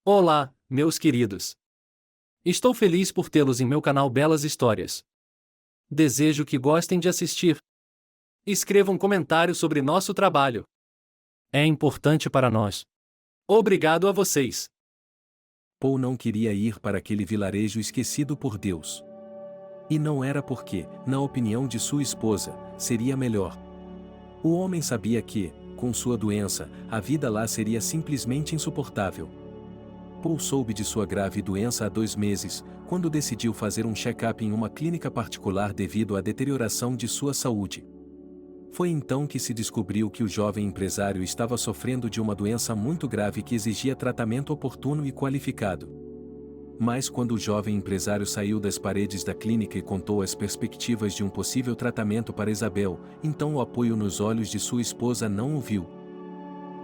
Olá, meus queridos. Estou feliz por tê-los em meu canal Belas Histórias. Desejo que gostem de assistir. Escreva um comentário sobre nosso trabalho. É importante para nós. Obrigado a vocês. Paul não queria ir para aquele vilarejo esquecido por Deus. E não era porque, na opinião de sua esposa, seria melhor. O homem sabia que, com sua doença, a vida lá seria simplesmente insuportável. Paul soube de sua grave doença há 2 meses, quando decidiu fazer um check-up em uma clínica particular devido à deterioração de sua saúde. Foi então que se descobriu que o jovem empresário estava sofrendo de uma doença muito grave que exigia tratamento oportuno e qualificado. Mas quando o jovem empresário saiu das paredes da clínica e contou as perspectivas de um possível tratamento para Isabel, então o apoio nos olhos de sua esposa não o viu.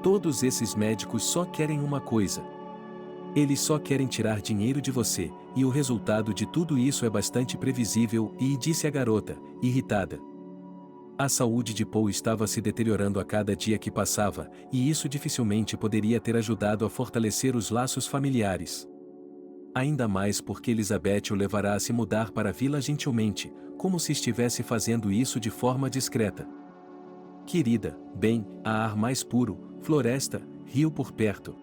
Todos esses médicos só querem uma coisa. Eles só querem tirar dinheiro de você, e o resultado de tudo isso é bastante previsível, disse a garota, irritada. A saúde de Paul estava se deteriorando a cada dia que passava, e isso dificilmente poderia ter ajudado a fortalecer os laços familiares. Ainda mais porque Elizabeth o levará a se mudar para a vila gentilmente, como se estivesse fazendo isso de forma discreta. Querida, bem, a ar mais puro, floresta, rio por perto.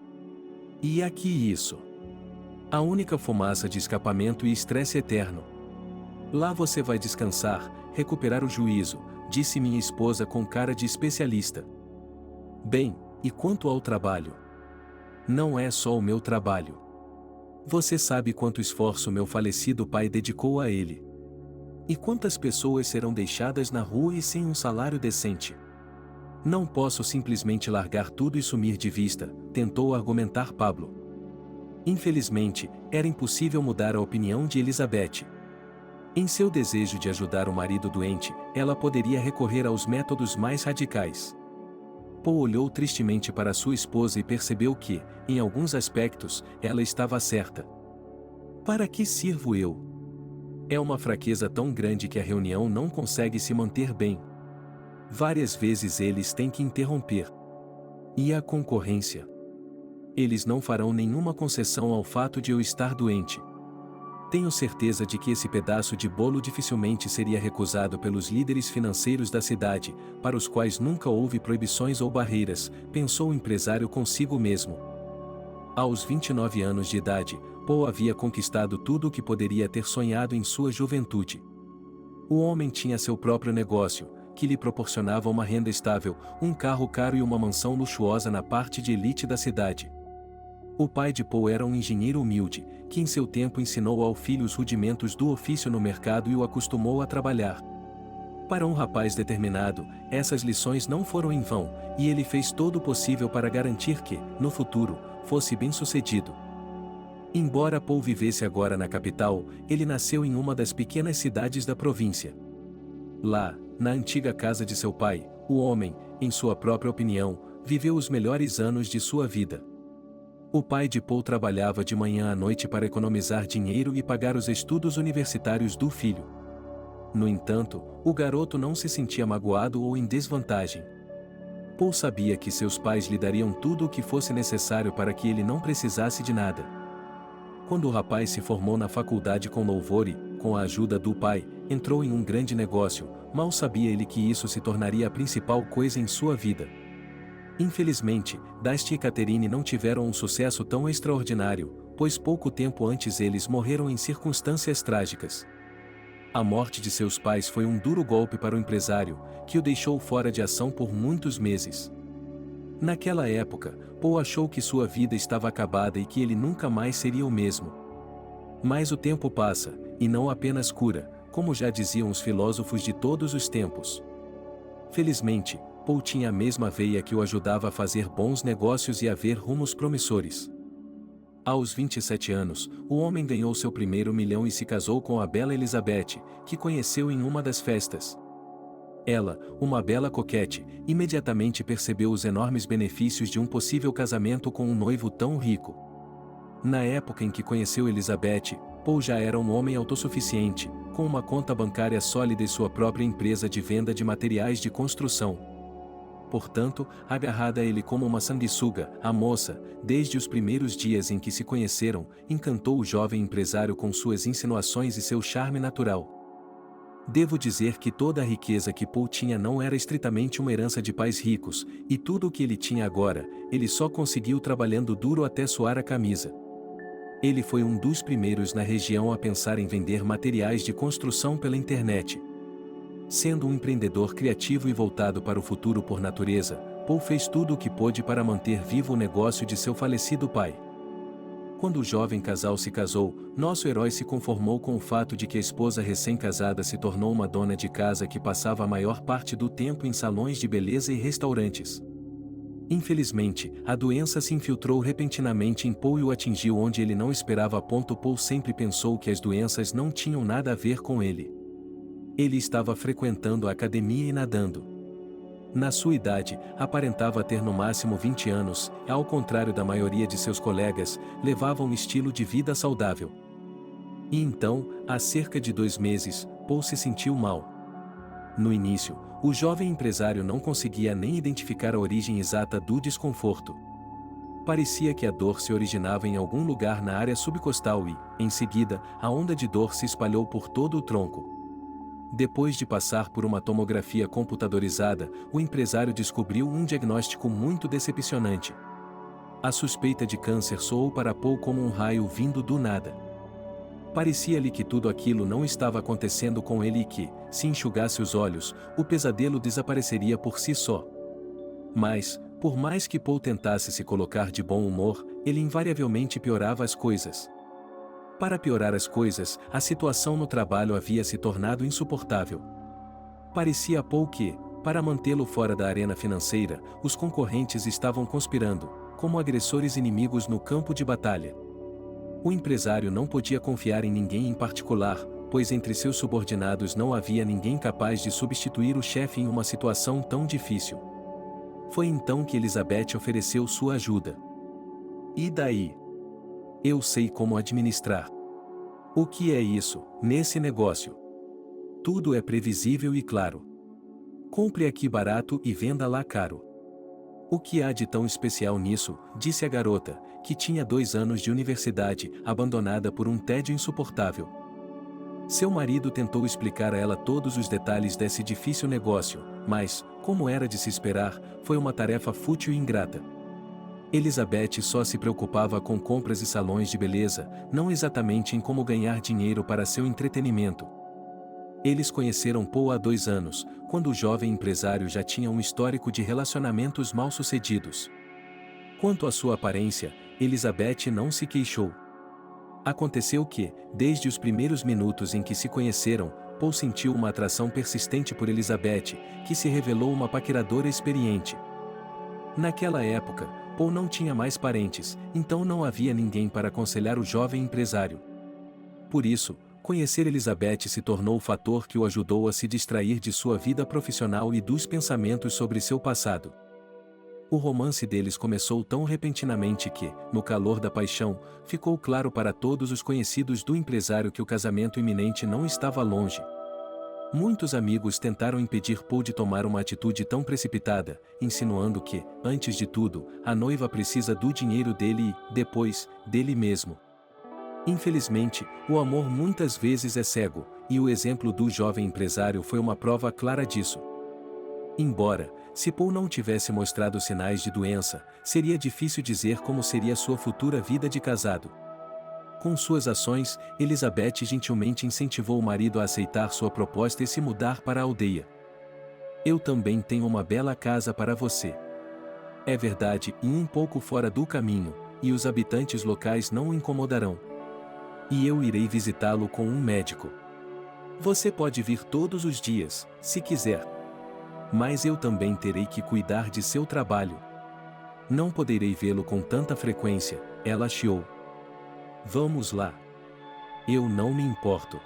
E aqui isso. A única fumaça de escapamento e estresse eterno. Lá você vai descansar, recuperar o juízo, disse minha esposa com cara de especialista. Bem, e quanto ao trabalho? Não é só o meu trabalho. Você sabe quanto esforço meu falecido pai dedicou a ele. E quantas pessoas serão deixadas na rua e sem um salário decente? Não posso simplesmente largar tudo e sumir de vista, tentou argumentar Pablo. Infelizmente, era impossível mudar a opinião de Elizabeth. Em seu desejo de ajudar o marido doente, ela poderia recorrer aos métodos mais radicais. Paul olhou tristemente para sua esposa e percebeu que, em alguns aspectos, ela estava certa. Para que sirvo eu? É uma fraqueza tão grande que a reunião não consegue se manter bem. Várias vezes eles têm que interromper. E a concorrência? Eles não farão nenhuma concessão ao fato de eu estar doente. Tenho certeza de que esse pedaço de bolo dificilmente seria recusado pelos líderes financeiros da cidade, para os quais nunca houve proibições ou barreiras, pensou o empresário consigo mesmo. Aos 29 anos de idade, Paul havia conquistado tudo o que poderia ter sonhado em sua juventude. O homem tinha seu próprio negócio, que lhe proporcionava uma renda estável, um carro caro e uma mansão luxuosa na parte de elite da cidade. O pai de Paul era um engenheiro humilde, que em seu tempo ensinou ao filho os rudimentos do ofício no mercado e o acostumou a trabalhar. Para um rapaz determinado, essas lições não foram em vão, e ele fez todo o possível para garantir que, no futuro, fosse bem-sucedido. Embora Paul vivesse agora na capital, ele nasceu em uma das pequenas cidades da província. Lá, na antiga casa de seu pai, o homem, em sua própria opinião, viveu os melhores anos de sua vida. O pai de Paul trabalhava de manhã à noite para economizar dinheiro e pagar os estudos universitários do filho. No entanto, o garoto não se sentia magoado ou em desvantagem. Paul sabia que seus pais lhe dariam tudo o que fosse necessário para que ele não precisasse de nada. Quando o rapaz se formou na faculdade com louvor e, com a ajuda do pai, entrou em um grande negócio, mal sabia ele que isso se tornaria a principal coisa em sua vida. Infelizmente, Dusty e Catherine não tiveram um sucesso tão extraordinário, pois pouco tempo antes eles morreram em circunstâncias trágicas. A morte de seus pais foi um duro golpe para o empresário, que o deixou fora de ação por muitos meses. Naquela época, Paul achou que sua vida estava acabada e que ele nunca mais seria o mesmo. Mas o tempo passa, e não apenas cura, como já diziam os filósofos de todos os tempos. Felizmente, Paul tinha a mesma veia que o ajudava a fazer bons negócios e a ver rumos promissores. Aos 27 anos, o homem ganhou seu primeiro milhão e se casou com a bela Elizabeth, que conheceu em uma das festas. Ela, uma bela coquete, imediatamente percebeu os enormes benefícios de um possível casamento com um noivo tão rico. Na época em que conheceu Elizabeth, Paul já era um homem autossuficiente, com uma conta bancária sólida e sua própria empresa de venda de materiais de construção. portanto, agarrada a ele como uma sanguessuga, a moça, desde os primeiros dias em que se conheceram, encantou o jovem empresário com suas insinuações e seu charme natural. Devo dizer que toda a riqueza que Paul tinha não era estritamente uma herança de pais ricos, e tudo o que ele tinha agora, ele só conseguiu trabalhando duro até suar a camisa. Ele foi um dos primeiros na região a pensar em vender materiais de construção pela internet. Sendo um empreendedor criativo e voltado para o futuro por natureza, Paul fez tudo o que pôde para manter vivo o negócio de seu falecido pai. Quando o jovem casal se casou, nosso herói se conformou com o fato de que a esposa recém-casada se tornou uma dona de casa que passava a maior parte do tempo em salões de beleza e restaurantes. Infelizmente, a doença se infiltrou repentinamente em Paul e o atingiu onde ele não esperava. Paul sempre pensou que as doenças não tinham nada a ver com ele. Ele estava frequentando a academia e nadando. Na sua idade, aparentava ter no máximo 20 anos, e ao contrário da maioria de seus colegas, levava um estilo de vida saudável. E então, há cerca de 2 meses, Paul se sentiu mal. No início, o jovem empresário não conseguia nem identificar a origem exata do desconforto. Parecia que a dor se originava em algum lugar na área subcostal e, em seguida, a onda de dor se espalhou por todo o tronco. Depois de passar por uma tomografia computadorizada, o empresário descobriu um diagnóstico muito decepcionante. A suspeita de câncer soou para Paul como um raio vindo do nada. Parecia-lhe que tudo aquilo não estava acontecendo com ele e que, se enxugasse os olhos, o pesadelo desapareceria por si só. Mas, por mais que Paul tentasse se colocar de bom humor, ele invariavelmente piorava as coisas. Para piorar as coisas, a situação no trabalho havia se tornado insuportável. Parecia a Paul que, para mantê-lo fora da arena financeira, os concorrentes estavam conspirando, como agressores inimigos no campo de batalha. O empresário não podia confiar em ninguém em particular, pois entre seus subordinados não havia ninguém capaz de substituir o chefe em uma situação tão difícil. Foi então que Elizabeth ofereceu sua ajuda. E daí? Eu sei como administrar. O que é isso, nesse negócio? Tudo é previsível e claro. Compre aqui barato e venda lá caro. O que há de tão especial nisso, disse a garota, que tinha 2 anos de universidade, abandonada por um tédio insuportável. Seu marido tentou explicar a ela todos os detalhes desse difícil negócio, mas, como era de se esperar, foi uma tarefa fútil e ingrata. Elizabeth só se preocupava com compras e salões de beleza, não exatamente em como ganhar dinheiro para seu entretenimento. Eles conheceram Paul há 2 anos, quando o jovem empresário já tinha um histórico de relacionamentos mal-sucedidos. Quanto à sua aparência, Elizabeth não se queixou. Aconteceu que, desde os primeiros minutos em que se conheceram, Paul sentiu uma atração persistente por Elizabeth, que se revelou uma paqueradora experiente. Naquela época, Paul não tinha mais parentes, então não havia ninguém para aconselhar o jovem empresário. Por isso, conhecer Elizabeth se tornou o fator que o ajudou a se distrair de sua vida profissional e dos pensamentos sobre seu passado. O romance deles começou tão repentinamente que, no calor da paixão, ficou claro para todos os conhecidos do empresário que o casamento iminente não estava longe. Muitos amigos tentaram impedir Paul de tomar uma atitude tão precipitada, insinuando que, antes de tudo, a noiva precisa do dinheiro dele e, depois, dele mesmo. Infelizmente, o amor muitas vezes é cego, e o exemplo do jovem empresário foi uma prova clara disso. Embora, se Paul não tivesse mostrado sinais de doença, seria difícil dizer como seria sua futura vida de casado. Com suas ações, Elizabeth gentilmente incentivou o marido a aceitar sua proposta e se mudar para a aldeia. Eu também tenho uma bela casa para você. É verdade, e um pouco fora do caminho, e os habitantes locais não o incomodarão. E eu irei visitá-lo com um médico. Você pode vir todos os dias, se quiser. Mas eu também terei que cuidar de seu trabalho. Não poderei vê-lo com tanta frequência, ela chiou. Vamos lá. Eu não me importo.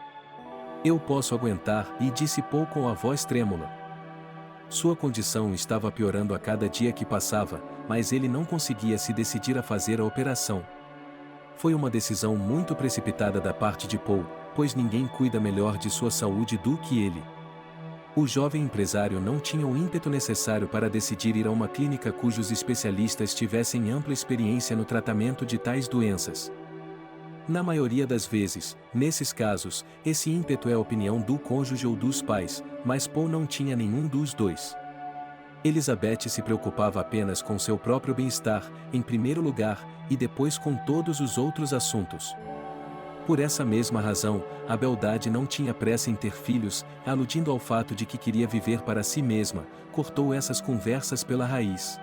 Eu posso aguentar, e disse Paul com a voz trêmula. Sua condição estava piorando a cada dia que passava, mas ele não conseguia se decidir a fazer a operação. Foi uma decisão muito precipitada da parte de Paul, pois ninguém cuida melhor de sua saúde do que ele. O jovem empresário não tinha o ímpeto necessário para decidir ir a uma clínica cujos especialistas tivessem ampla experiência no tratamento de tais doenças. Na maioria das vezes, nesses casos, esse ímpeto é a opinião do cônjuge ou dos pais, mas Paul não tinha nenhum dos dois. Elizabeth se preocupava apenas com seu próprio bem-estar, em primeiro lugar, e depois com todos os outros assuntos. Por essa mesma razão, a beldade não tinha pressa em ter filhos, aludindo ao fato de que queria viver para si mesma, cortou essas conversas pela raiz.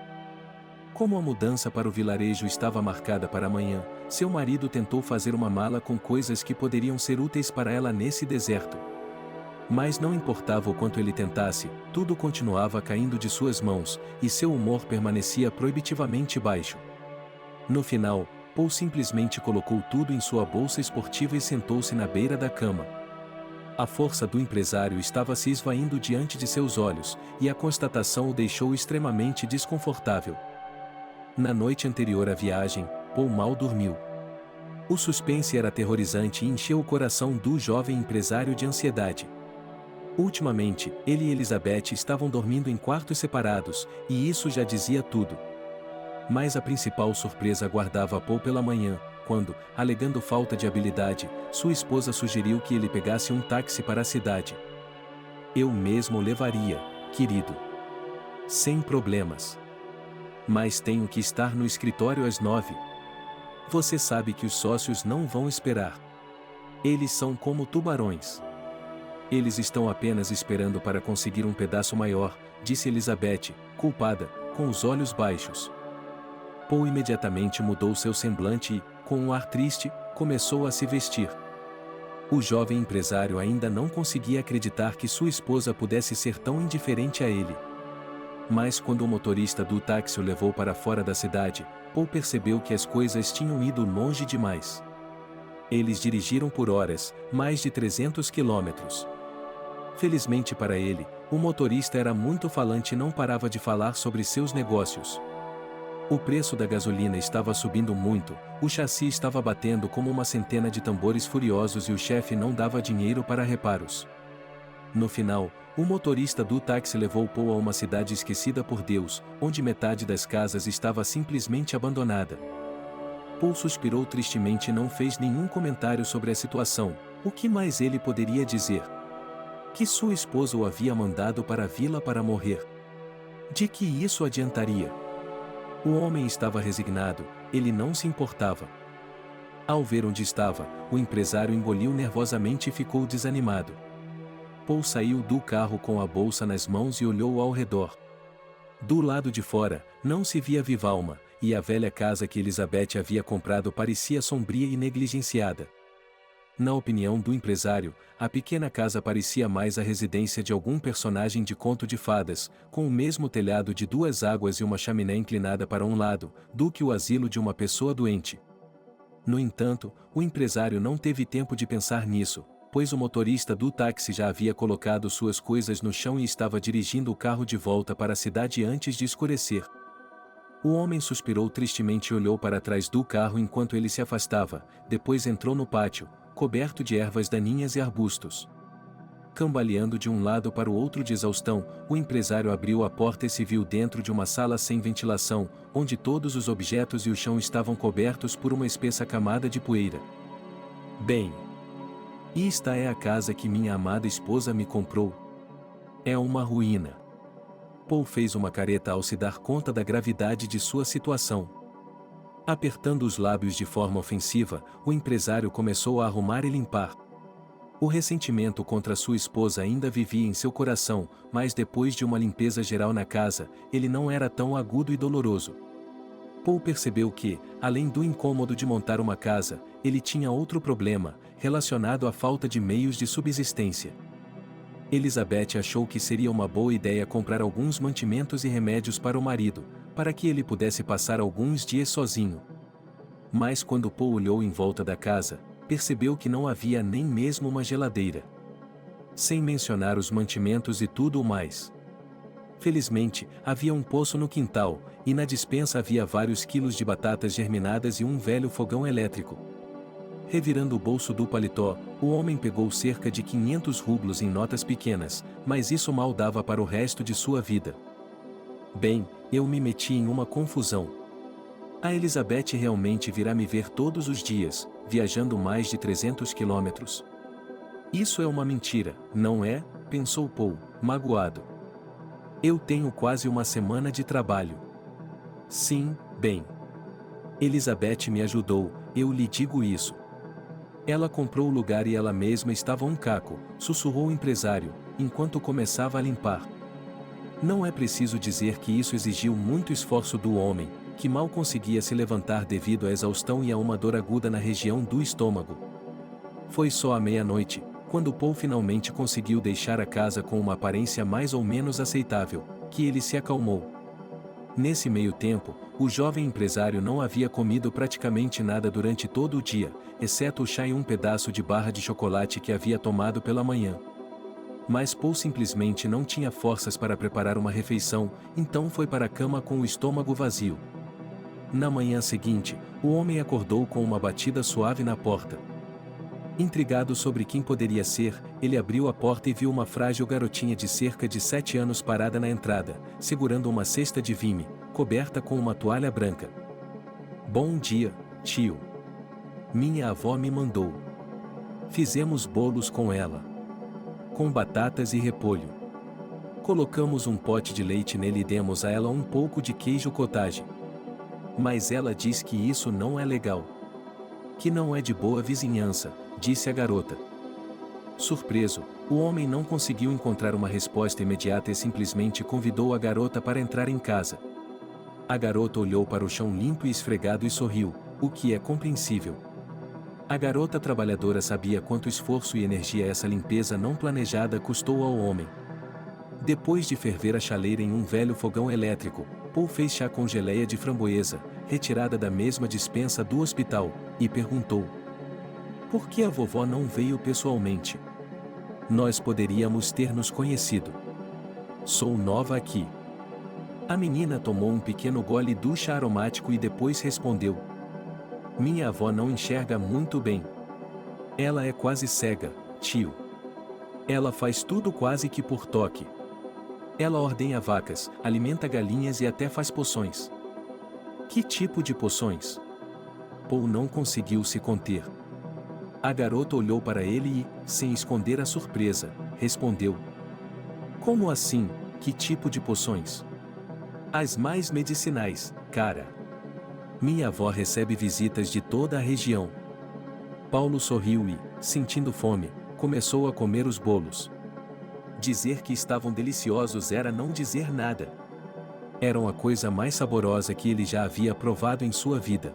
Como a mudança para o vilarejo estava marcada para amanhã, seu marido tentou fazer uma mala com coisas que poderiam ser úteis para ela nesse deserto. Mas não importava o quanto ele tentasse, tudo continuava caindo de suas mãos, e seu humor permanecia proibitivamente baixo. No final, Paul simplesmente colocou tudo em sua bolsa esportiva e sentou-se na beira da cama. A força do empresário estava se esvaindo diante de seus olhos, e a constatação o deixou extremamente desconfortável. Na noite anterior à viagem, Paul mal dormiu. O suspense era aterrorizante e encheu o coração do jovem empresário de ansiedade. Ultimamente, ele e Elizabeth estavam dormindo em quartos separados, e isso já dizia tudo. Mas a principal surpresa aguardava Paul pela manhã, quando, alegando falta de habilidade, sua esposa sugeriu que ele pegasse um táxi para a cidade. "Eu mesmo o levaria, querido. Sem problemas. Mas tenho que estar no escritório às 9. Você sabe que os sócios não vão esperar. Eles são como tubarões. Eles estão apenas esperando para conseguir um pedaço maior", disse Elizabeth, culpada, com os olhos baixos. Paul imediatamente mudou seu semblante e, com um ar triste, começou a se vestir. O jovem empresário ainda não conseguia acreditar que sua esposa pudesse ser tão indiferente a ele. Mas quando o motorista do táxi o levou para fora da cidade, Paul percebeu que as coisas tinham ido longe demais. Eles dirigiram por horas, mais de 300 quilômetros. Felizmente para ele, o motorista era muito falante e não parava de falar sobre seus negócios. O preço da gasolina estava subindo muito, o chassi estava batendo como uma centena de tambores furiosos e o chefe não dava dinheiro para reparos. No final, o motorista do táxi levou Paul a uma cidade esquecida por Deus, onde metade das casas estava simplesmente abandonada. Paul suspirou tristemente e não fez nenhum comentário sobre a situação. O que mais ele poderia dizer? Que sua esposa o havia mandado para a vila para morrer. De que isso adiantaria? O homem estava resignado, ele não se importava. Ao ver onde estava, o empresário engoliu nervosamente e ficou desanimado. Paul saiu do carro com a bolsa nas mãos e olhou ao redor. Do lado de fora, não se via viva alma, e a velha casa que Elizabeth havia comprado parecia sombria e negligenciada. Na opinião do empresário, a pequena casa parecia mais a residência de algum personagem de conto de fadas, com o mesmo telhado de duas águas e uma chaminé inclinada para um lado, do que o asilo de uma pessoa doente. No entanto, o empresário não teve tempo de pensar nisso, pois o motorista do táxi já havia colocado suas coisas no chão e estava dirigindo o carro de volta para a cidade antes de escurecer. O homem suspirou tristemente e olhou para trás do carro enquanto ele se afastava, depois entrou no pátio, coberto de ervas daninhas e arbustos. Cambaleando de um lado para o outro de exaustão, o empresário abriu a porta e se viu dentro de uma sala sem ventilação, onde todos os objetos e o chão estavam cobertos por uma espessa camada de poeira. "Bem, esta é a casa que minha amada esposa me comprou. É uma ruína." Paul fez uma careta ao se dar conta da gravidade de sua situação. Apertando os lábios de forma ofensiva, o empresário começou a arrumar e limpar. O ressentimento contra sua esposa ainda vivia em seu coração, mas depois de uma limpeza geral na casa, ele não era tão agudo e doloroso. Paul percebeu que, além do incômodo de montar uma casa, ele tinha outro problema, relacionado à falta de meios de subsistência. Elizabeth achou que seria uma boa ideia comprar alguns mantimentos e remédios para o marido, para que ele pudesse passar alguns dias sozinho. Mas quando Paul olhou em volta da casa, percebeu que não havia nem mesmo uma geladeira. Sem mencionar os mantimentos e tudo o mais. Felizmente, havia um poço no quintal, e na despensa havia vários quilos de batatas germinadas e um velho fogão elétrico. Revirando o bolso do paletó, o homem pegou cerca de 500 rublos em notas pequenas, mas isso mal dava para o resto de sua vida. Bem, eu me meti em uma confusão. A Elizabeth realmente virá me ver todos os dias, viajando mais de 300 quilômetros. Isso é uma mentira, não é? Pensou Paul, magoado. Eu tenho quase uma semana de trabalho. Sim, bem. Elizabeth me ajudou, eu lhe digo isso. Ela comprou o lugar e ela mesma estava um caco, sussurrou o empresário, enquanto começava a limpar. Não é preciso dizer que isso exigiu muito esforço do homem, que mal conseguia se levantar devido à exaustão e a uma dor aguda na região do estômago. Foi só à meia-noite, quando Paul finalmente conseguiu deixar a casa com uma aparência mais ou menos aceitável, que ele se acalmou. Nesse meio tempo, o jovem empresário não havia comido praticamente nada durante todo o dia, exceto o chá e um pedaço de barra de chocolate que havia tomado pela manhã. Mas Paul simplesmente não tinha forças para preparar uma refeição, então foi para a cama com o estômago vazio. Na manhã seguinte, o homem acordou com uma batida suave na porta. Intrigado sobre quem poderia ser, ele abriu a porta e viu uma frágil garotinha de cerca de 7 anos parada na entrada, segurando uma cesta de vime, coberta com uma toalha branca. Bom dia, tio. Minha avó me mandou. Fizemos bolos com ela. Com batatas e repolho. Colocamos um pote de leite nele e demos a ela um pouco de queijo cottage. Mas ela diz que isso não é legal. Que não é de boa vizinhança, disse a garota. Surpreso, o homem não conseguiu encontrar uma resposta imediata e simplesmente convidou a garota para entrar em casa. A garota olhou para o chão limpo e esfregado e sorriu, o que é compreensível. A garota trabalhadora sabia quanto esforço e energia essa limpeza não planejada custou ao homem. Depois de ferver a chaleira em um velho fogão elétrico, Paul fez chá com geleia de framboesa, retirada da mesma despensa do hospital, e perguntou: por que a vovó não veio pessoalmente? Nós poderíamos ter nos conhecido. Sou nova aqui. A menina tomou um pequeno gole do chá aromático e depois respondeu: minha avó não enxerga muito bem. Ela é quase cega, tio. Ela faz tudo quase que por toque. Ela ordenha vacas, alimenta galinhas e até faz poções. Que tipo de poções? Paul não conseguiu se conter. A garota olhou para ele e, sem esconder a surpresa, respondeu: como assim, que tipo de poções? As mais medicinais, cara. Minha avó recebe visitas de toda a região. Paulo sorriu e, sentindo fome, começou a comer os bolos. Dizer que estavam deliciosos era não dizer nada. Eram a coisa mais saborosa que ele já havia provado em sua vida.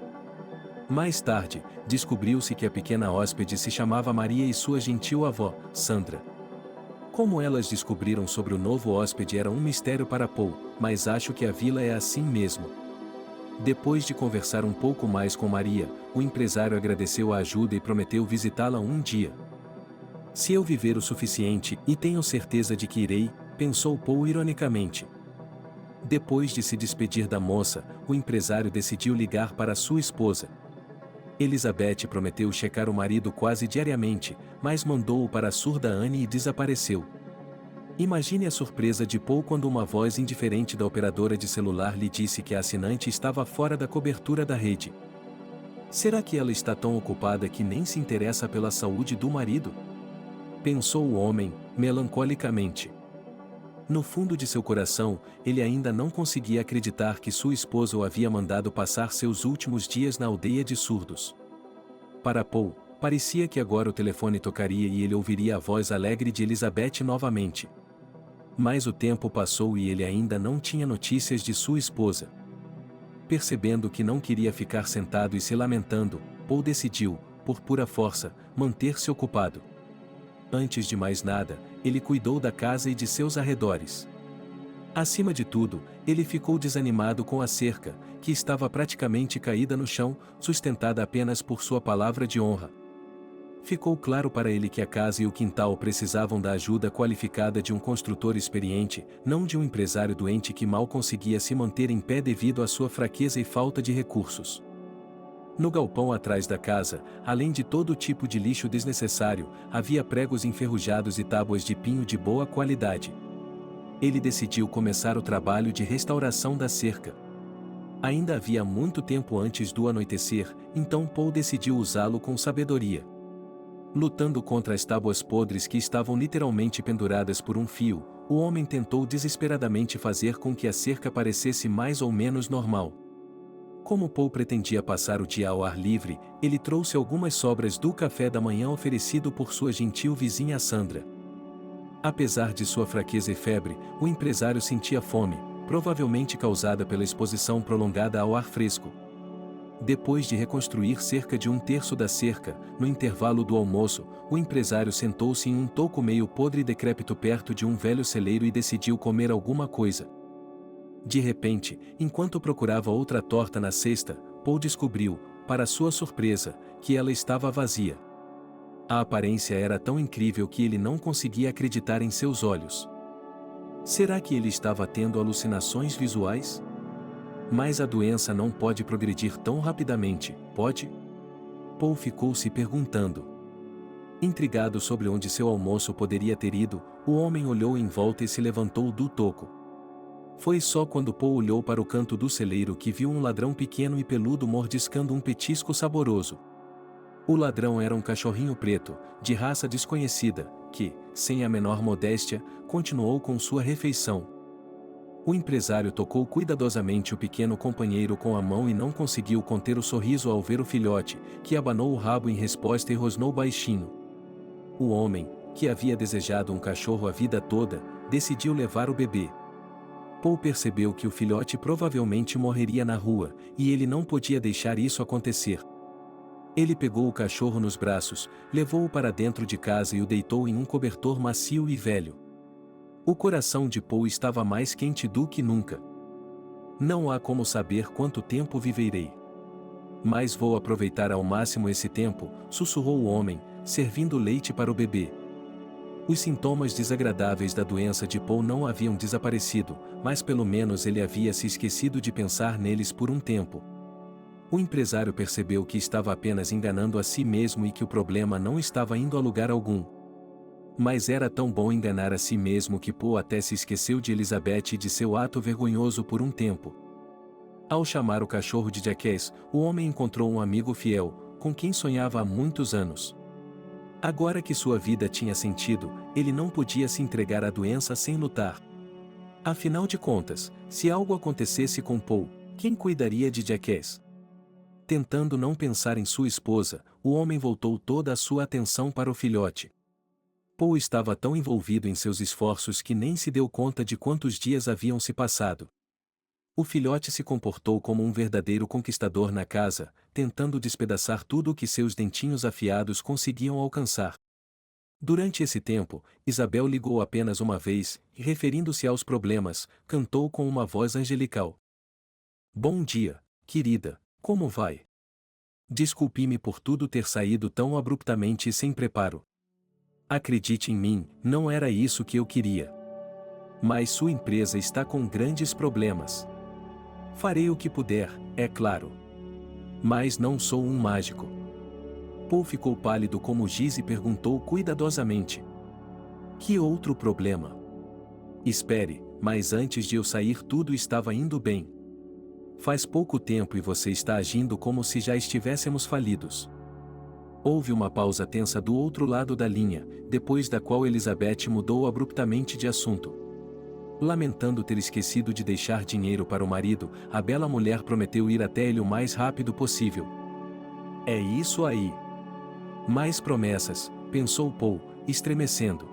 Mais tarde, descobriu-se que a pequena hóspede se chamava Maria e sua gentil avó, Sandra. Como elas descobriram sobre o novo hóspede era um mistério para Paul, mas acho que a vila é assim mesmo. Depois de conversar um pouco mais com Maria, o empresário agradeceu a ajuda e prometeu visitá-la um dia. Se eu viver o suficiente, e tenho certeza de que irei, pensou Paul ironicamente. Depois de se despedir da moça, o empresário decidiu ligar para sua esposa. Elizabeth prometeu checar o marido quase diariamente, mas mandou-o para a surda Anne e desapareceu. Imagine a surpresa de Paul quando uma voz indiferente da operadora de celular lhe disse que a assinante estava fora da cobertura da rede. Será que ela está tão ocupada que nem se interessa pela saúde do marido? Pensou o homem, melancolicamente. No fundo de seu coração, ele ainda não conseguia acreditar que sua esposa o havia mandado passar seus últimos dias na aldeia de surdos. Para Paul, parecia que agora o telefone tocaria e ele ouviria a voz alegre de Elizabeth novamente. Mas o tempo passou e ele ainda não tinha notícias de sua esposa. Percebendo que não queria ficar sentado e se lamentando, Paul decidiu, por pura força, manter-se ocupado. Antes de mais nada, ele cuidou da casa e de seus arredores. Acima de tudo, ele ficou desanimado com a cerca, que estava praticamente caída no chão, sustentada apenas por sua palavra de honra. Ficou claro para ele que a casa e o quintal precisavam da ajuda qualificada de um construtor experiente, não de um empresário doente que mal conseguia se manter em pé devido à sua fraqueza e falta de recursos. No galpão atrás da casa, além de todo tipo de lixo desnecessário, havia pregos enferrujados e tábuas de pinho de boa qualidade. Ele decidiu começar o trabalho de restauração da cerca. Ainda havia muito tempo antes do anoitecer, então Paul decidiu usá-lo com sabedoria. Lutando contra as tábuas podres que estavam literalmente penduradas por um fio, o homem tentou desesperadamente fazer com que a cerca parecesse mais ou menos normal. Como Paul pretendia passar o dia ao ar livre, ele trouxe algumas sobras do café da manhã oferecido por sua gentil vizinha Sandra. Apesar de sua fraqueza e febre, o empresário sentia fome, provavelmente causada pela exposição prolongada ao ar fresco. Depois de reconstruir cerca de um terço da cerca, no intervalo do almoço, o empresário sentou-se em um toco meio podre e decrépito perto de um velho celeiro e decidiu comer alguma coisa. De repente, enquanto procurava outra torta na cesta, Paul descobriu, para sua surpresa, que ela estava vazia. A aparência era tão incrível que ele não conseguia acreditar em seus olhos. Será que ele estava tendo alucinações visuais? Mas a doença não pode progredir tão rapidamente, pode? Paul ficou se perguntando. Intrigado sobre onde seu almoço poderia ter ido, o homem olhou em volta e se levantou do toco. Foi só quando Paul olhou para o canto do celeiro que viu um ladrão pequeno e peludo mordiscando um petisco saboroso. O ladrão era um cachorrinho preto, de raça desconhecida, que, sem a menor modéstia, continuou com sua refeição. O empresário tocou cuidadosamente o pequeno companheiro com a mão e não conseguiu conter o sorriso ao ver o filhote, que abanou o rabo em resposta e rosnou baixinho. O homem, que havia desejado um cachorro a vida toda, decidiu levar o bebê. Paul percebeu que o filhote provavelmente morreria na rua, e ele não podia deixar isso acontecer. Ele pegou o cachorro nos braços, levou-o para dentro de casa e o deitou em um cobertor macio e velho. O coração de Paul estava mais quente do que nunca. Não há como saber quanto tempo viverei. Mas vou aproveitar ao máximo esse tempo, sussurrou o homem, servindo leite para o bebê. Os sintomas desagradáveis da doença de Paul não haviam desaparecido, mas pelo menos ele havia se esquecido de pensar neles por um tempo. O empresário percebeu que estava apenas enganando a si mesmo e que o problema não estava indo a lugar algum. Mas era tão bom enganar a si mesmo que Paul até se esqueceu de Elizabeth e de seu ato vergonhoso por um tempo. Ao chamar o cachorro de Jackass, o homem encontrou um amigo fiel, com quem sonhava há muitos anos. Agora que sua vida tinha sentido, ele não podia se entregar à doença sem lutar. Afinal de contas, se algo acontecesse com Paul, quem cuidaria de Jackass? Tentando não pensar em sua esposa, o homem voltou toda a sua atenção para o filhote. Paul estava tão envolvido em seus esforços que nem se deu conta de quantos dias haviam se passado. O filhote se comportou como um verdadeiro conquistador na casa, tentando despedaçar tudo o que seus dentinhos afiados conseguiam alcançar. Durante esse tempo, Isabel ligou apenas uma vez e, referindo-se aos problemas, cantou com uma voz angelical. Bom dia, querida, como vai? Desculpe-me por tudo ter saído tão abruptamente e sem preparo. Acredite em mim, não era isso que eu queria. Mas sua empresa está com grandes problemas. Farei o que puder, é claro. Mas não sou um mágico. Paul ficou pálido como giz e perguntou cuidadosamente. Que outro problema? Espere, mas antes de eu sair tudo estava indo bem. Faz pouco tempo e você está agindo como se já estivéssemos falidos. Houve uma pausa tensa do outro lado da linha, depois da qual Elizabeth mudou abruptamente de assunto. Lamentando ter esquecido de deixar dinheiro para o marido, a bela mulher prometeu ir até ele o mais rápido possível. É isso aí. Mais promessas, pensou Paul, estremecendo.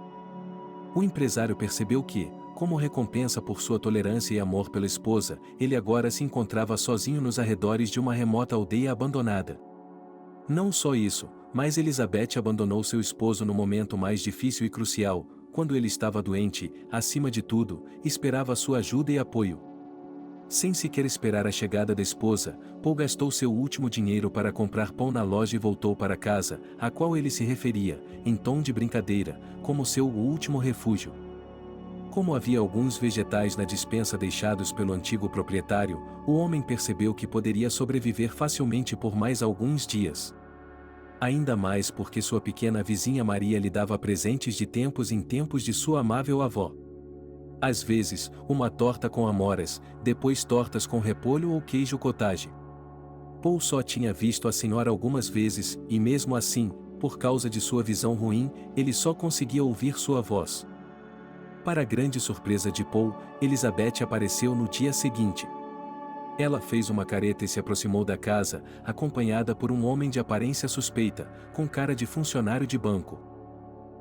O empresário percebeu que, como recompensa por sua tolerância e amor pela esposa, ele agora se encontrava sozinho nos arredores de uma remota aldeia abandonada. Não só isso, mas Elizabeth abandonou seu esposo no momento mais difícil e crucial, quando ele estava doente, acima de tudo, esperava sua ajuda e apoio. Sem sequer esperar a chegada da esposa, Paul gastou seu último dinheiro para comprar pão na loja e voltou para casa, a qual ele se referia, em tom de brincadeira, como seu último refúgio. Como havia alguns vegetais na despensa deixados pelo antigo proprietário, o homem percebeu que poderia sobreviver facilmente por mais alguns dias. Ainda mais porque sua pequena vizinha Maria lhe dava presentes de tempos em tempos de sua amável avó. Às vezes, uma torta com amoras, depois tortas com repolho ou queijo cottage. Paul só tinha visto a senhora algumas vezes, e mesmo assim, por causa de sua visão ruim, ele só conseguia ouvir sua voz. Para a grande surpresa de Paul, Elizabeth apareceu no dia seguinte. Ela fez uma careta e se aproximou da casa, acompanhada por um homem de aparência suspeita, com cara de funcionário de banco.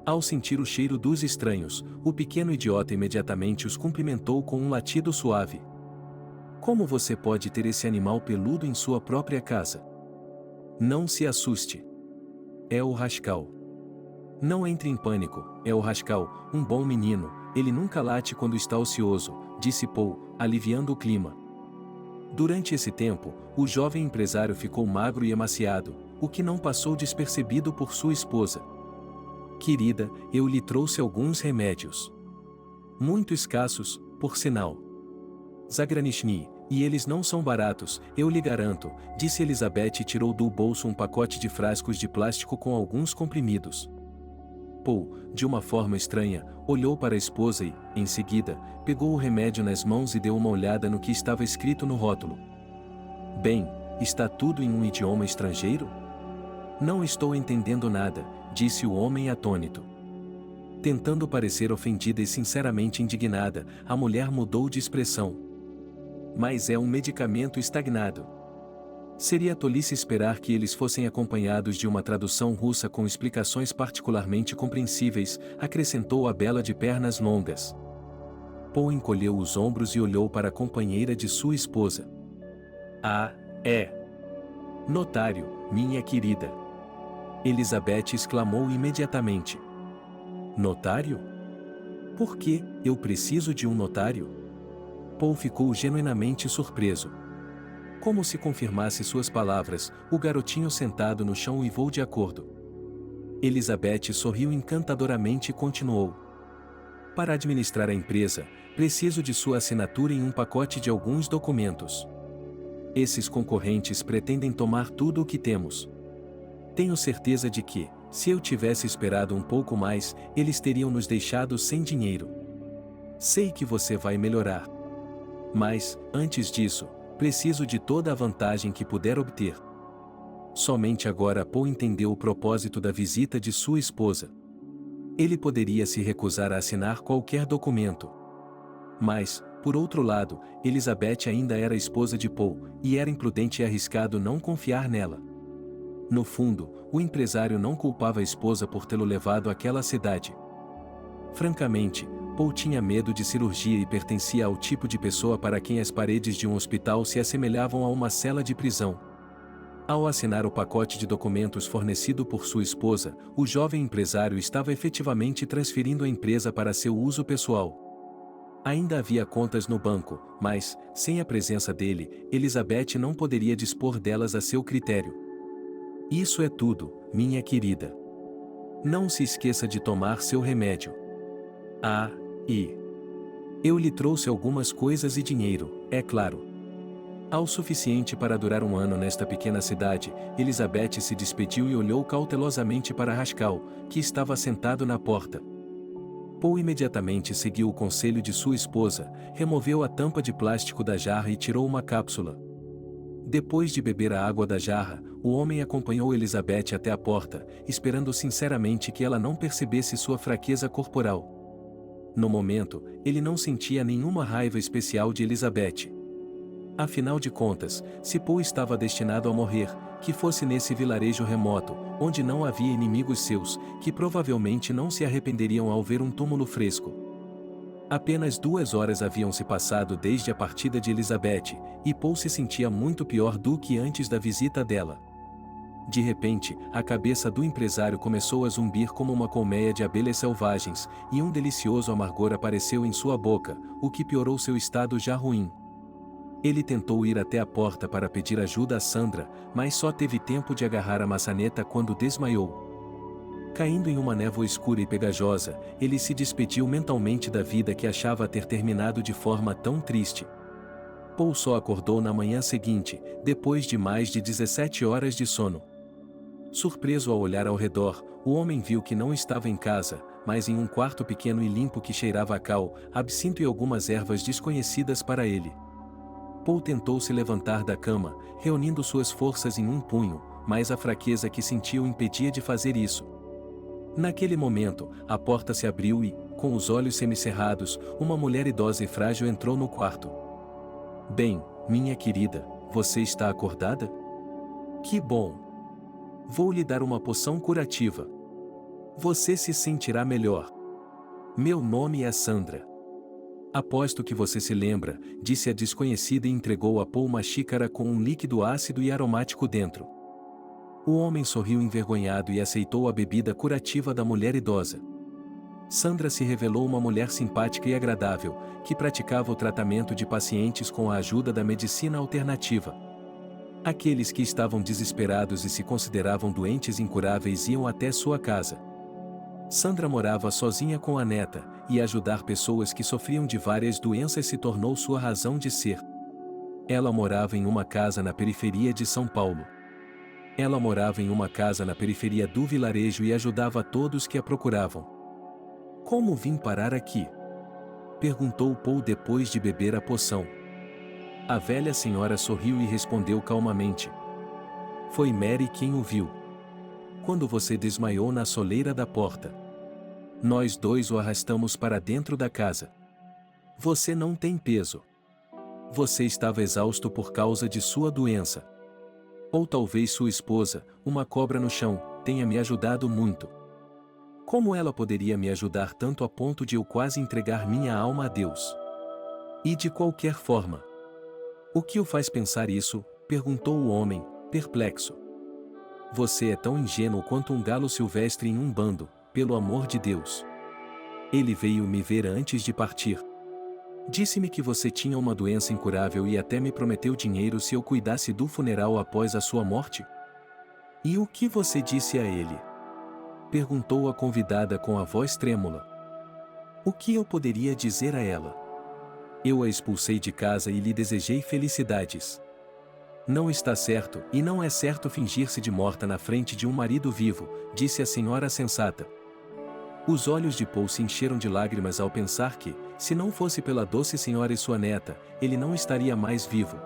Ao sentir o cheiro dos estranhos, o pequeno idiota imediatamente os cumprimentou com um latido suave. Como você pode ter esse animal peludo em sua própria casa? Não se assuste. É o Rascal. Não entre em pânico, é o Rascal, um bom menino, ele nunca late quando está ocioso, disse Paul, aliviando o clima. Durante esse tempo, o jovem empresário ficou magro e emaciado, o que não passou despercebido por sua esposa. Querida, eu lhe trouxe alguns remédios. Muito escassos, por sinal. Zagranishni, e eles não são baratos, eu lhe garanto, disse Elizabeth e tirou do bolso um pacote de frascos de plástico com alguns comprimidos. Paul, de uma forma estranha, olhou para a esposa e, em seguida, pegou o remédio nas mãos e deu uma olhada no que estava escrito no rótulo. Bem, está tudo em um idioma estrangeiro? Não estou entendendo nada, disse o homem atônito. Tentando parecer ofendida e sinceramente indignada, a mulher mudou de expressão. Mas é um medicamento estagnado. Seria tolice esperar que eles fossem acompanhados de uma tradução russa com explicações particularmente compreensíveis, acrescentou a bela de pernas longas. Paul encolheu os ombros e olhou para a companheira de sua esposa. Ah, é. Notário, minha querida. Elizabeth exclamou imediatamente. Notário? Por que eu preciso de um notário? Paul ficou genuinamente surpreso. Como se confirmasse suas palavras, o garotinho sentado no chão uivou de acordo. Elizabeth sorriu encantadoramente e continuou. Para administrar a empresa, preciso de sua assinatura em um pacote de alguns documentos. Esses concorrentes pretendem tomar tudo o que temos. Tenho certeza de que, se eu tivesse esperado um pouco mais, eles teriam nos deixado sem dinheiro. Sei que você vai melhorar. Mas, antes disso, preciso de toda a vantagem que puder obter. Somente agora Paul entendeu o propósito da visita de sua esposa. Ele poderia se recusar a assinar qualquer documento. Mas, por outro lado, Elizabeth ainda era esposa de Paul, e era imprudente e arriscado não confiar nela. No fundo, o empresário não culpava a esposa por tê-lo levado àquela cidade. Francamente, Paul tinha medo de cirurgia e pertencia ao tipo de pessoa para quem as paredes de um hospital se assemelhavam a uma cela de prisão. Ao assinar o pacote de documentos fornecido por sua esposa, o jovem empresário estava efetivamente transferindo a empresa para seu uso pessoal. Ainda havia contas no banco, mas, sem a presença dele, Elizabeth não poderia dispor delas a seu critério. Isso é tudo, minha querida. Não se esqueça de tomar seu remédio. Ah, e eu lhe trouxe algumas coisas e dinheiro, é claro. Ao suficiente para durar um ano nesta pequena cidade, Elizabeth se despediu e olhou cautelosamente para Rascal, que estava sentado na porta. Paul imediatamente seguiu o conselho de sua esposa, removeu a tampa de plástico da jarra e tirou uma cápsula. Depois de beber a água da jarra, o homem acompanhou Elizabeth até a porta, esperando sinceramente que ela não percebesse sua fraqueza corporal. No momento, ele não sentia nenhuma raiva especial de Elizabeth. Afinal de contas, se Paul estava destinado a morrer, que fosse nesse vilarejo remoto, onde não havia inimigos seus, que provavelmente não se arrependeriam ao ver um túmulo fresco. Apenas 2 horas haviam se passado desde a partida de Elizabeth, e Paul se sentia muito pior do que antes da visita dela. De repente, a cabeça do empresário começou a zumbir como uma colmeia de abelhas selvagens, e um delicioso amargor apareceu em sua boca, o que piorou seu estado já ruim. Ele tentou ir até a porta para pedir ajuda a Sandra, mas só teve tempo de agarrar a maçaneta quando desmaiou. Caindo em uma névoa escura e pegajosa, ele se despediu mentalmente da vida que achava ter terminado de forma tão triste. Paul só acordou na manhã seguinte, depois de mais de 17 horas de sono. Surpreso ao olhar ao redor, o homem viu que não estava em casa, mas em um quarto pequeno e limpo que cheirava a cal, absinto e algumas ervas desconhecidas para ele. Paul tentou se levantar da cama, reunindo suas forças em um punho, mas a fraqueza que sentiu impedia de fazer isso. Naquele momento, a porta se abriu e, com os olhos semicerrados, uma mulher idosa e frágil entrou no quarto. Bem, minha querida, você está acordada? Que bom! Vou lhe dar uma poção curativa. Você se sentirá melhor. Meu nome é Sandra. Aposto que você se lembra, disse a desconhecida e entregou a Paul uma xícara com um líquido ácido e aromático dentro. O homem sorriu envergonhado e aceitou a bebida curativa da mulher idosa. Sandra se revelou uma mulher simpática e agradável, que praticava o tratamento de pacientes com a ajuda da medicina alternativa. Aqueles que estavam desesperados e se consideravam doentes incuráveis iam até sua casa. Sandra morava sozinha com a neta, e ajudar pessoas que sofriam de várias doenças se tornou sua razão de ser. Ela morava em uma casa na periferia de São Paulo. Ela morava em uma casa na periferia do vilarejo e ajudava todos que a procuravam. Como vim parar aqui? Perguntou Paul depois de beber a poção. A velha senhora sorriu e respondeu calmamente. Foi Mary quem o viu. Quando você desmaiou na soleira da porta. Nós dois o arrastamos para dentro da casa. Você não tem peso. Você estava exausto por causa de sua doença. Ou talvez sua esposa, uma cobra no chão, tenha me ajudado muito. Como ela poderia me ajudar tanto a ponto de eu quase entregar minha alma a Deus? E de qualquer forma. O que o faz pensar isso? Perguntou o homem, perplexo. Você é tão ingênuo quanto um galo silvestre em um bando, pelo amor de Deus. Ele veio me ver antes de partir. Disse-me que você tinha uma doença incurável e até me prometeu dinheiro se eu cuidasse do funeral após a sua morte? E o que você disse a ele? Perguntou a convidada com a voz trêmula. O que eu poderia dizer a ela? Eu a expulsei de casa e lhe desejei felicidades. Não está certo, e não é certo fingir-se de morta na frente de um marido vivo, disse a senhora sensata. Os olhos de Paul se encheram de lágrimas ao pensar que, se não fosse pela doce senhora e sua neta, ele não estaria mais vivo.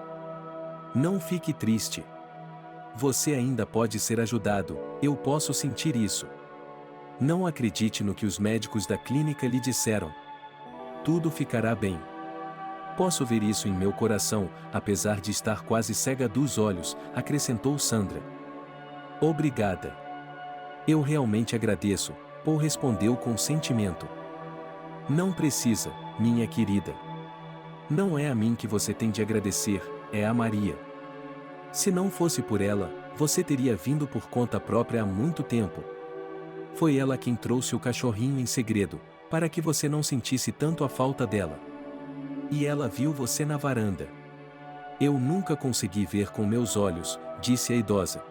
Não fique triste. Você ainda pode ser ajudado, eu posso sentir isso. Não acredite no que os médicos da clínica lhe disseram. Tudo ficará bem. Posso ver isso em meu coração, apesar de estar quase cega dos olhos, acrescentou Sandra. Obrigada. Eu realmente agradeço, Paul respondeu com sentimento. Não precisa, minha querida. Não é a mim que você tem de agradecer, é a Maria. Se não fosse por ela, você teria vindo por conta própria há muito tempo. Foi ela quem trouxe o cachorrinho em segredo, para que você não sentisse tanto a falta dela. E ela viu você na varanda. Eu nunca consegui ver com meus olhos, disse a idosa.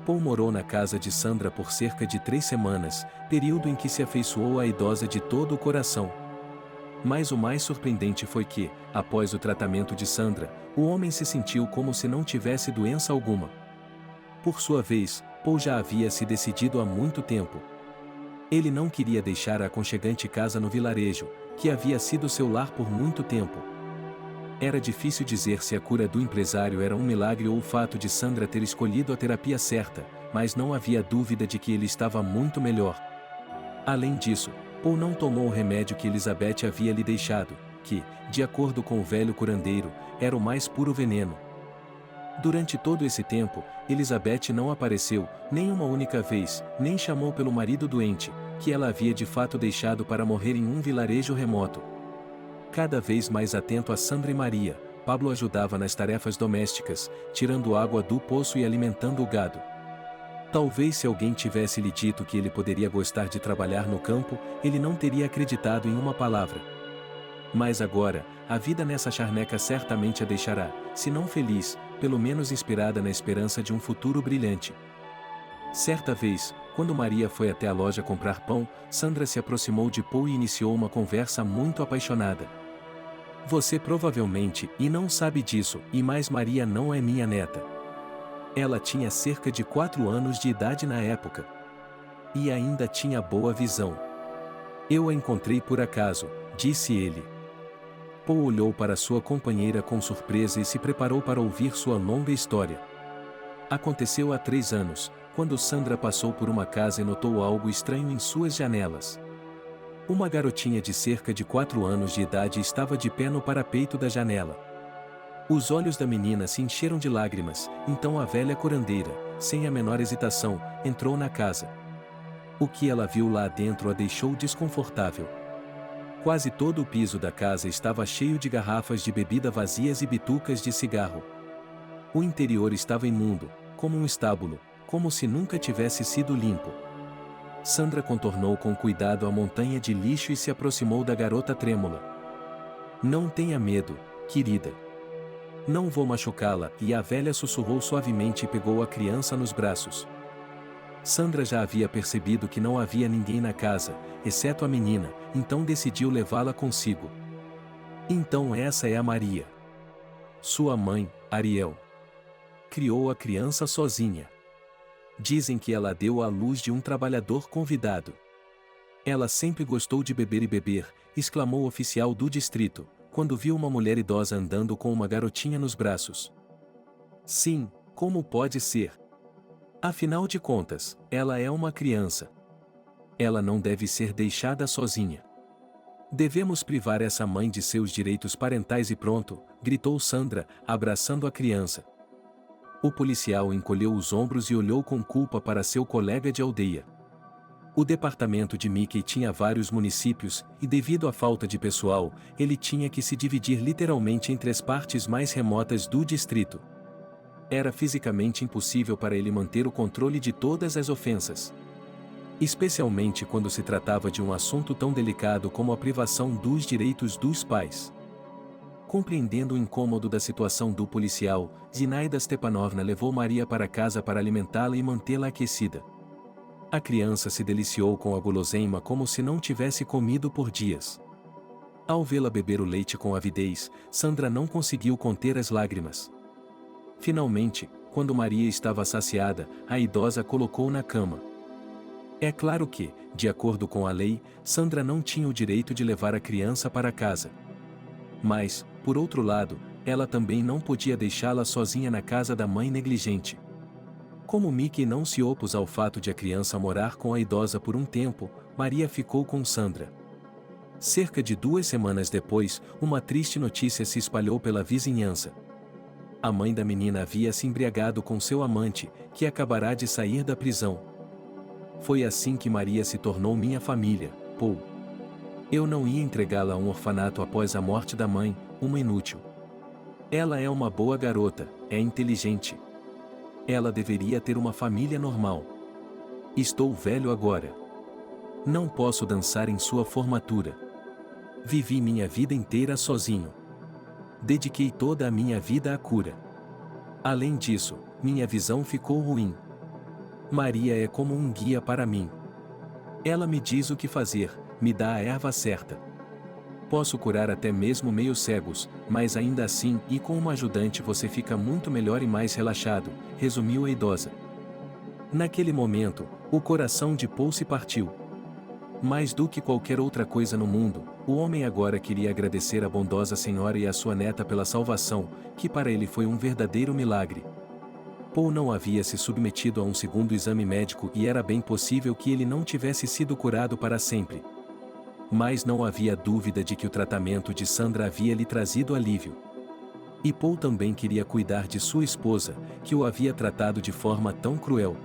Paul morou na casa de Sandra por cerca de 3 semanas, período em que se afeiçoou à idosa de todo o coração. Mas o mais surpreendente foi que, após o tratamento de Sandra, o homem se sentiu como se não tivesse doença alguma. Por sua vez, Paul já havia se decidido há muito tempo. Ele não queria deixar a aconchegante casa no vilarejo, que havia sido seu lar por muito tempo. Era difícil dizer se a cura do empresário era um milagre ou o fato de Sandra ter escolhido a terapia certa, mas não havia dúvida de que ele estava muito melhor. Além disso, Paul não tomou o remédio que Elizabeth havia lhe deixado, que, de acordo com o velho curandeiro, era o mais puro veneno. Durante todo esse tempo, Elizabeth não apareceu, nem uma única vez, nem chamou pelo marido doente, que ela havia de fato deixado para morrer em um vilarejo remoto. Cada vez mais atento a Sandra e Maria, Pablo ajudava nas tarefas domésticas, tirando água do poço e alimentando o gado. Talvez se alguém tivesse lhe dito que ele poderia gostar de trabalhar no campo, ele não teria acreditado em uma palavra. Mas agora, a vida nessa charneca certamente a deixará, se não feliz, pelo menos inspirada na esperança de um futuro brilhante. Certa vez, Quando Maria foi até a loja comprar pão, Sandra se aproximou de Paul e iniciou uma conversa muito apaixonada. Você provavelmente e não sabe disso, e mais Maria não é minha neta. Ela tinha cerca de 4 anos de idade na época. E ainda tinha boa visão. Eu a encontrei por acaso, disse ele. Paul olhou para sua companheira com surpresa e se preparou para ouvir sua longa história. Aconteceu há 3 anos, quando Sandra passou por uma casa e notou algo estranho em suas janelas. Uma garotinha de cerca de 4 anos de idade estava de pé no parapeito da janela. Os olhos da menina se encheram de lágrimas, então a velha curandeira, sem a menor hesitação, entrou na casa. O que ela viu lá dentro a deixou desconfortável. Quase todo o piso da casa estava cheio de garrafas de bebida vazias e bitucas de cigarro. O interior estava imundo, como um estábulo, como se nunca tivesse sido limpo. Sandra contornou com cuidado a montanha de lixo e se aproximou da garota trêmula. Não tenha medo, querida. Não vou machucá-la, e a velha sussurrou suavemente e pegou a criança nos braços. Sandra já havia percebido que não havia ninguém na casa, exceto a menina, então decidiu levá-la consigo. Então essa é a Maria. Sua mãe, Ariel. Criou a criança sozinha. Dizem que ela deu à luz de um trabalhador convidado. Ela sempre gostou de beber e beber, exclamou o oficial do distrito, quando viu uma mulher idosa andando com uma garotinha nos braços. Sim, como pode ser? Afinal de contas, ela é uma criança. Ela não deve ser deixada sozinha. Devemos privar essa mãe de seus direitos parentais e pronto, gritou Sandra, abraçando a criança. O policial encolheu os ombros e olhou com culpa para seu colega de aldeia. O departamento de Mickey tinha vários municípios, e devido à falta de pessoal, ele tinha que se dividir literalmente entre as partes mais remotas do distrito. Era fisicamente impossível para ele manter o controle de todas as ofensas. Especialmente quando se tratava de um assunto tão delicado como a privação dos direitos dos pais. Compreendendo o incômodo da situação do policial, Zinaida Stepanovna levou Maria para casa para alimentá-la e mantê-la aquecida. A criança se deliciou com a guloseima como se não tivesse comido por dias. Ao vê-la beber o leite com avidez, Sandra não conseguiu conter as lágrimas. Finalmente, quando Maria estava saciada, a idosa a colocou na cama. É claro que, de acordo com a lei, Sandra não tinha o direito de levar a criança para casa. Mas, por outro lado, ela também não podia deixá-la sozinha na casa da mãe negligente. Como Mickey não se opôs ao fato de a criança morar com a idosa por um tempo, Maria ficou com Sandra. Cerca de 2 semanas depois, uma triste notícia se espalhou pela vizinhança. A mãe da menina havia se embriagado com seu amante, que acabará de sair da prisão. Foi assim que Maria se tornou minha família, Paul. Eu não ia entregá-la a um orfanato após a morte da mãe, uma inútil. Ela é uma boa garota, é inteligente. Ela deveria ter uma família normal. Estou velho agora. Não posso dançar em sua formatura. Vivi minha vida inteira sozinho. Dediquei toda a minha vida à cura. Além disso, minha visão ficou ruim. Maria é como um guia para mim. Ela me diz o que fazer, me dá a erva certa. Posso curar até mesmo meio cegos, mas ainda assim e com uma ajudante você fica muito melhor e mais relaxado, resumiu a idosa. Naquele momento, o coração de Paul se partiu. Mais do que qualquer outra coisa no mundo, o homem agora queria agradecer à bondosa senhora e à sua neta pela salvação, que para ele foi um verdadeiro milagre. Paul não havia se submetido a um segundo exame médico e era bem possível que ele não tivesse sido curado para sempre. Mas não havia dúvida de que o tratamento de Sandra havia lhe trazido alívio. E Paul também queria cuidar de sua esposa, que o havia tratado de forma tão cruel.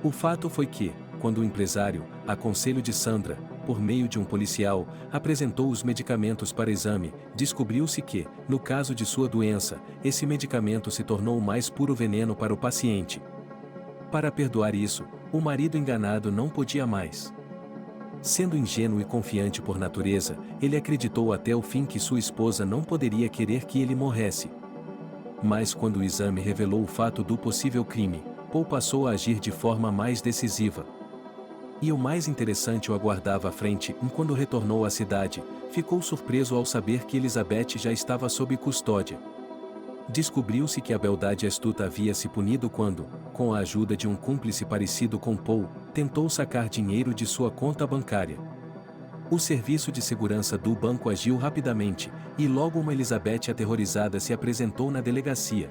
O fato foi que, quando o empresário, a conselho de Sandra, por meio de um policial, apresentou os medicamentos para exame, descobriu-se que, no caso de sua doença, esse medicamento se tornou o mais puro veneno para o paciente. Para perdoar isso, o marido enganado não podia mais. Sendo ingênuo e confiante por natureza, ele acreditou até o fim que sua esposa não poderia querer que ele morresse. Mas quando o exame revelou o fato do possível crime, Paul passou a agir de forma mais decisiva. E o mais interessante o aguardava à frente, e quando retornou à cidade, ficou surpreso ao saber que Elizabeth já estava sob custódia. Descobriu-se que a beldade astuta havia se punido quando, com a ajuda de um cúmplice parecido com Paul, tentou sacar dinheiro de sua conta bancária. O serviço de segurança do banco agiu rapidamente, e logo uma Elizabeth aterrorizada se apresentou na delegacia.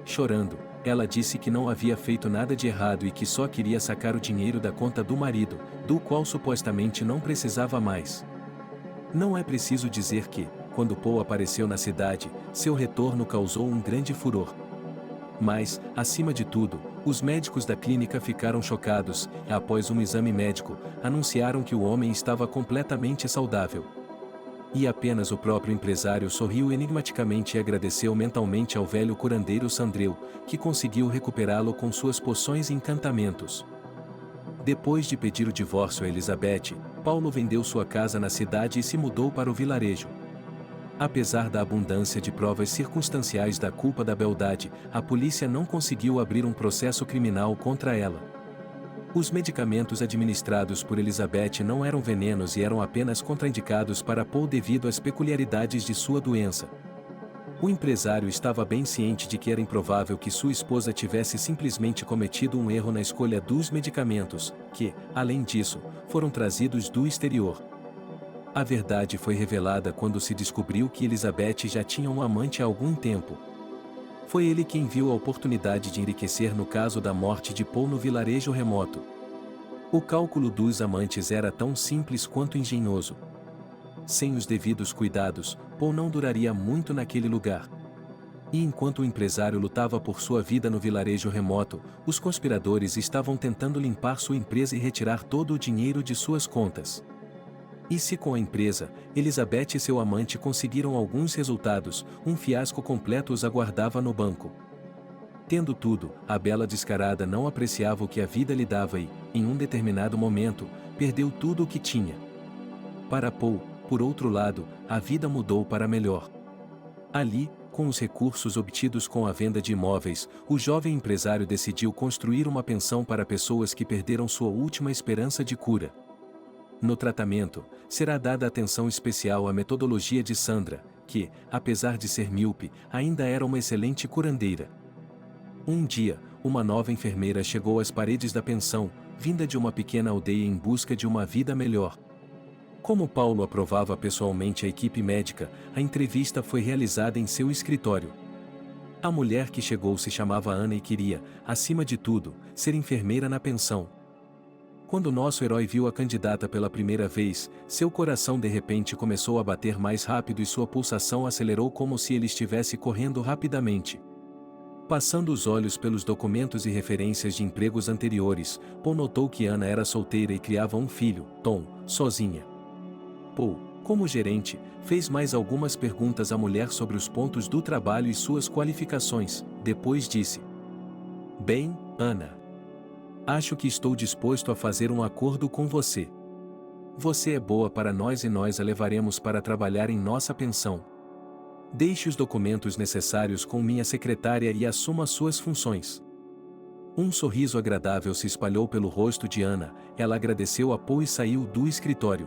Chorando, ela disse que não havia feito nada de errado e que só queria sacar o dinheiro da conta do marido, do qual supostamente não precisava mais. Não é preciso dizer que, quando Paul apareceu na cidade, seu retorno causou um grande furor. Mas, acima de tudo, os médicos da clínica ficaram chocados e, após um exame médico, anunciaram que o homem estava completamente saudável. E apenas o próprio empresário sorriu enigmaticamente e agradeceu mentalmente ao velho curandeiro Sandreu, que conseguiu recuperá-lo com suas poções e encantamentos. Depois de pedir o divórcio a Elizabeth, Paulo vendeu sua casa na cidade e se mudou para o vilarejo. Apesar da abundância de provas circunstanciais da culpa da beldade, a polícia não conseguiu abrir um processo criminal contra ela. Os medicamentos administrados por Elizabeth não eram venenos e eram apenas contraindicados para Paul devido às peculiaridades de sua doença. O empresário estava bem ciente de que era improvável que sua esposa tivesse simplesmente cometido um erro na escolha dos medicamentos, que, além disso, foram trazidos do exterior. A verdade foi revelada quando se descobriu que Elizabeth já tinha um amante há algum tempo. Foi ele quem viu a oportunidade de enriquecer no caso da morte de Paul no vilarejo remoto. O cálculo dos amantes era tão simples quanto engenhoso. Sem os devidos cuidados, Paul não duraria muito naquele lugar. E enquanto o empresário lutava por sua vida no vilarejo remoto, os conspiradores estavam tentando limpar sua empresa e retirar todo o dinheiro de suas contas. E se com a empresa, Elizabeth e seu amante conseguiram alguns resultados, um fiasco completo os aguardava no banco. Tendo tudo, a bela descarada não apreciava o que a vida lhe dava e, em um determinado momento, perdeu tudo o que tinha. Para Paul, por outro lado, a vida mudou para melhor. Ali, com os recursos obtidos com a venda de imóveis, o jovem empresário decidiu construir uma pensão para pessoas que perderam sua última esperança de cura. No tratamento, será dada atenção especial à metodologia de Sandra, que, apesar de ser míope, ainda era uma excelente curandeira. Um dia, uma nova enfermeira chegou às paredes da pensão, vinda de uma pequena aldeia em busca de uma vida melhor. Como Paulo aprovava pessoalmente a equipe médica, a entrevista foi realizada em seu escritório. A mulher que chegou se chamava Ana e queria, acima de tudo, ser enfermeira na pensão. Quando nosso herói viu a candidata pela primeira vez, seu coração de repente começou a bater mais rápido e sua pulsação acelerou como se ele estivesse correndo rapidamente. Passando os olhos pelos documentos e referências de empregos anteriores, Paul notou que Ana era solteira e criava um filho, Tom, sozinha. Paul, como gerente, fez mais algumas perguntas à mulher sobre os pontos do trabalho e suas qualificações, depois disse: "Bem, Ana. Acho que estou disposto a fazer um acordo com você. Você é boa para nós e nós a levaremos para trabalhar em nossa pensão. Deixe os documentos necessários com minha secretária e assuma suas funções." Um sorriso agradável se espalhou pelo rosto de Ana, ela agradeceu a Paul e saiu do escritório.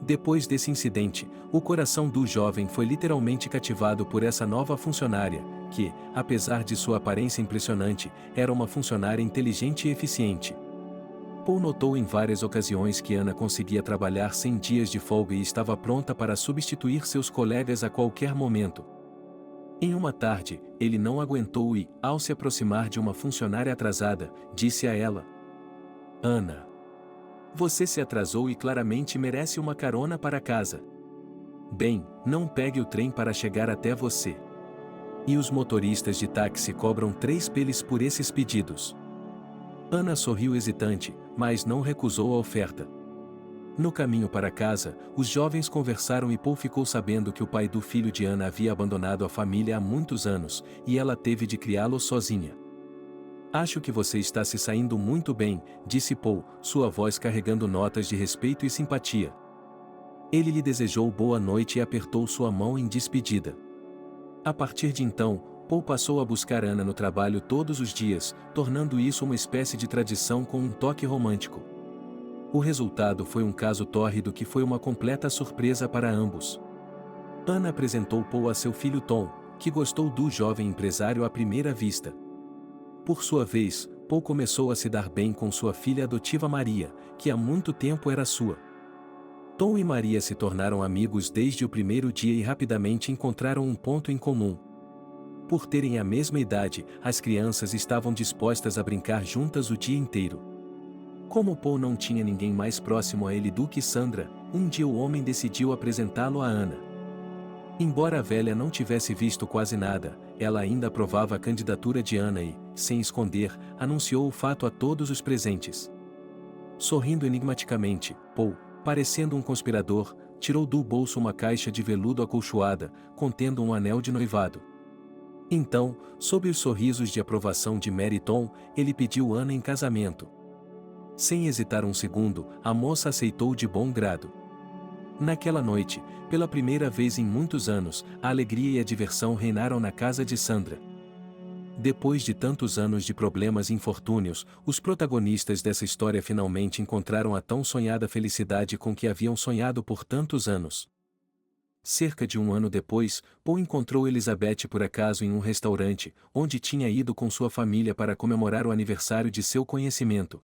Depois desse incidente, o coração do jovem foi literalmente cativado por essa nova funcionária, que, apesar de sua aparência impressionante, era uma funcionária inteligente e eficiente. Paul notou em várias ocasiões que Ana conseguia trabalhar sem dias de folga e estava pronta para substituir seus colegas a qualquer momento. Em uma tarde, ele não aguentou e, ao se aproximar de uma funcionária atrasada, disse a ela: "Ana, você se atrasou e claramente merece uma carona para casa. Bem, não pegue o trem para chegar até você. E os motoristas de táxi cobram 3 peles por esses pedidos." Ana sorriu hesitante, mas não recusou a oferta. No caminho para casa, os jovens conversaram e Paul ficou sabendo que o pai do filho de Ana havia abandonado a família há muitos anos, e ela teve de criá-lo sozinha. "Acho que você está se saindo muito bem", disse Paul, sua voz carregando notas de respeito e simpatia. Ele lhe desejou boa noite e apertou sua mão em despedida. A partir de então, Paul passou a buscar Ana no trabalho todos os dias, tornando isso uma espécie de tradição com um toque romântico. O resultado foi um caso tórrido que foi uma completa surpresa para ambos. Ana apresentou Paul a seu filho Tom, que gostou do jovem empresário à primeira vista. Por sua vez, Paul começou a se dar bem com sua filha adotiva Maria, que há muito tempo era sua. Tom e Maria se tornaram amigos desde o primeiro dia e rapidamente encontraram um ponto em comum. Por terem a mesma idade, as crianças estavam dispostas a brincar juntas o dia inteiro. Como Paul não tinha ninguém mais próximo a ele do que Sandra, um dia o homem decidiu apresentá-lo a Ana. Embora a velha não tivesse visto quase nada, ela ainda aprovava a candidatura de Ana e, sem esconder, anunciou o fato a todos os presentes. Sorrindo enigmaticamente, Paul, parecendo um conspirador, tirou do bolso uma caixa de veludo acolchoada, contendo um anel de noivado. Então, sob os sorrisos de aprovação de Mary e Tom, ele pediu Ana em casamento. Sem hesitar um segundo, a moça aceitou de bom grado. Naquela noite, pela primeira vez em muitos anos, a alegria e a diversão reinaram na casa de Sandra. Depois de tantos anos de problemas e infortúnios, os protagonistas dessa história finalmente encontraram a tão sonhada felicidade com que haviam sonhado por tantos anos. Cerca de um ano depois, Paul encontrou Elizabeth por acaso em um restaurante, onde tinha ido com sua família para comemorar o aniversário de seu conhecimento.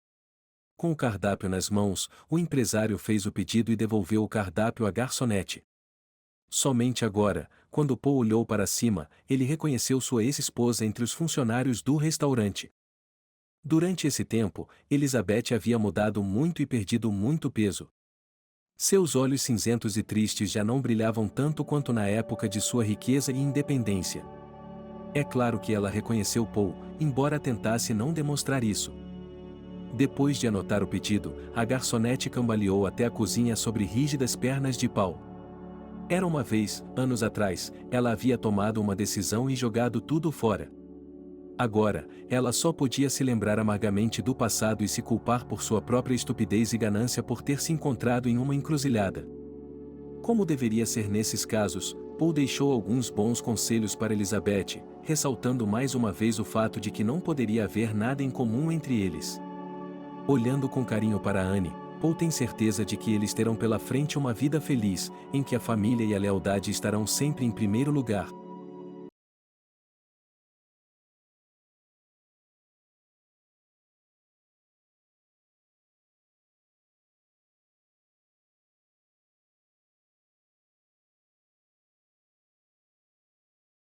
Com o cardápio nas mãos, o empresário fez o pedido e devolveu o cardápio à garçonete. Somente agora, quando Paul olhou para cima, ele reconheceu sua ex-esposa entre os funcionários do restaurante. Durante esse tempo, Elizabeth havia mudado muito e perdido muito peso. Seus olhos cinzentos e tristes já não brilhavam tanto quanto na época de sua riqueza e independência. É claro que ela reconheceu Paul, embora tentasse não demonstrar isso. Depois de anotar o pedido, a garçonete cambaleou até a cozinha sobre rígidas pernas de pau. Era uma vez, anos atrás, ela havia tomado uma decisão e jogado tudo fora. Agora, ela só podia se lembrar amargamente do passado e se culpar por sua própria estupidez e ganância por ter se encontrado em uma encruzilhada. Como deveria ser nesses casos, Paul deixou alguns bons conselhos para Elizabeth, ressaltando mais uma vez o fato de que não poderia haver nada em comum entre eles. Olhando com carinho para Anne, Paul tem certeza de que eles terão pela frente uma vida feliz, em que a família e a lealdade estarão sempre em primeiro lugar.